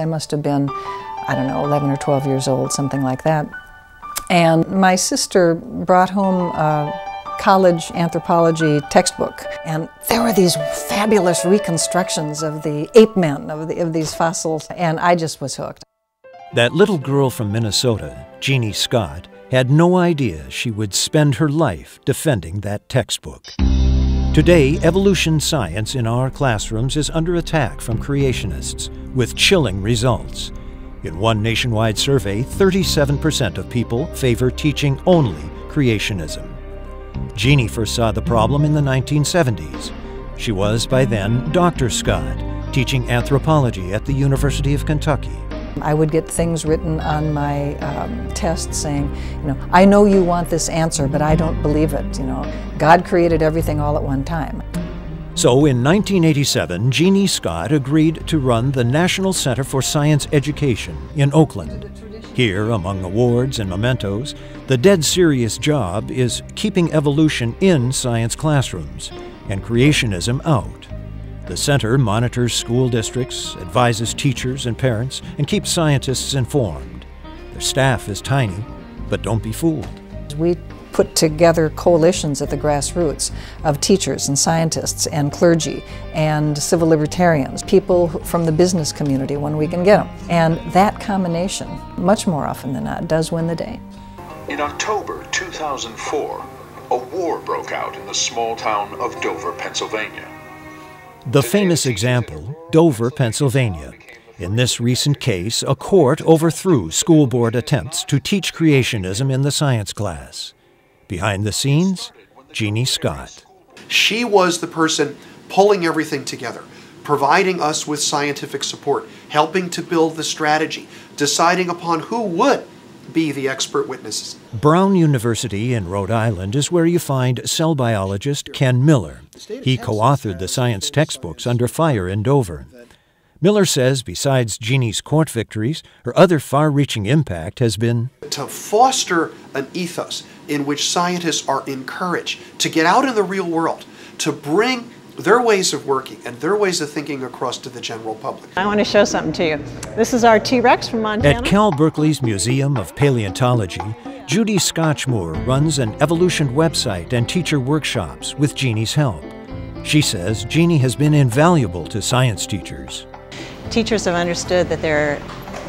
I must have been, I don't know, 11 or 12 years old, something like that. And my sister brought home a college anthropology textbook, and there were these fabulous reconstructions of the ape men, of these fossils, and I just was hooked. That little girl from Minnesota, Genie Scott, had no idea she would spend her life defending that textbook. Today, evolution science in our classrooms is under attack from creationists, with chilling results. In one nationwide survey, 37% of people favor teaching only creationism. Genie first saw the problem in the 1970s. She was, by then, Dr. Scott, teaching anthropology at the University of Kentucky. I would get things written on my test saying, I know you want this answer, but I don't believe it. God created everything all at one time. So in 1987, Genie Scott agreed to run the National Center for Science Education in Oakland. Here, among awards and mementos, the dead serious job is keeping evolution in science classrooms and creationism out. The center monitors school districts, advises teachers and parents, and keeps scientists informed. Their staff is tiny, but don't be fooled. We put together coalitions at the grassroots of teachers and scientists and clergy and civil libertarians, people from the business community when we can get them. And that combination, much more often than not, does win the day. In October 2004, a war broke out in the small town of Dover, Pennsylvania. The famous example, Dover, Pennsylvania. In this recent case, a court overthrew school board attempts to teach creationism in the science class. Behind the scenes, Genie Scott. She was the person pulling everything together, providing us with scientific support, helping to build the strategy, deciding upon who would be the expert witnesses. Brown University in Rhode Island is where you find cell biologist Ken Miller. He co-authored the science textbooks under fire in Dover. Miller says besides Genie's court victories, her other far-reaching impact has been to foster an ethos in which scientists are encouraged to get out in the real world, to bring their ways of working and their ways of thinking across to the general public. I want to show something to you. This is our T-Rex from Montana. At Cal Berkeley's Museum of Paleontology, Judy Scotchmoor runs an evolution website and teacher workshops with Genie's help. She says Genie has been invaluable to science teachers. Teachers have understood that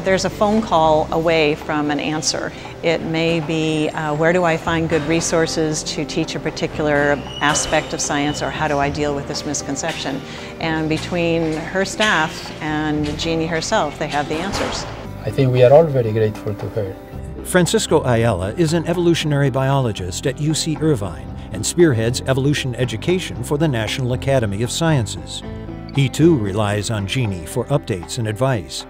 there's a phone call away from an answer. It may be, where do I find good resources to teach a particular aspect of science, or how do I deal with this misconception? And between her staff and Genie herself, they have the answers. I think we are all very grateful to her. Francisco Ayala is an evolutionary biologist at UC Irvine and spearheads evolution education for the National Academy of Sciences. He too relies on Genie for updates and advice,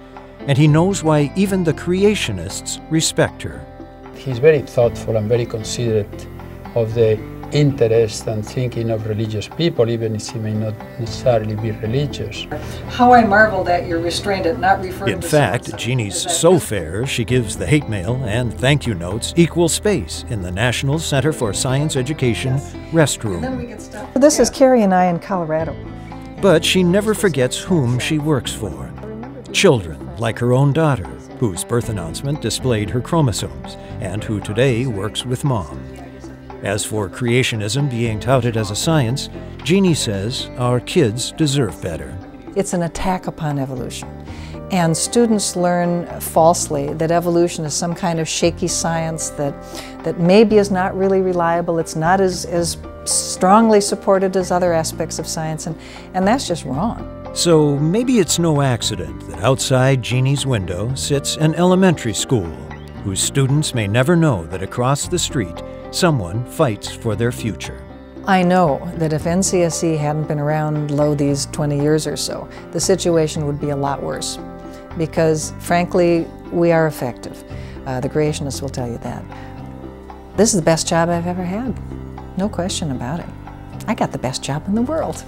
and he knows why even the creationists respect her. He's very thoughtful and very considerate of the interest and thinking of religious people, even if he may not necessarily be religious. How I marveled at your restraint at not referring In to fact, Genie's so fair, she gives the hate mail and thank you notes equal space in the National Center for Science Education restroom. This is Carrie and I in Colorado. But she never forgets whom she works for. Children, like her own daughter, whose birth announcement displayed her chromosomes, and who today works with Mom. As for creationism being touted as a science, Genie says our kids deserve better. It's an attack upon evolution. And students learn falsely that evolution is some kind of shaky science that maybe is not really reliable, it's not as strongly supported as other aspects of science, and that's just wrong. So maybe it's no accident that outside Genie's window sits an elementary school, whose students may never know that across the street, someone fights for their future. I know that if NCSE hadn't been around these 20 years or so, the situation would be a lot worse. Because, frankly, we are effective. The creationists will tell you that. This is the best job I've ever had. No question about it. I got the best job in the world.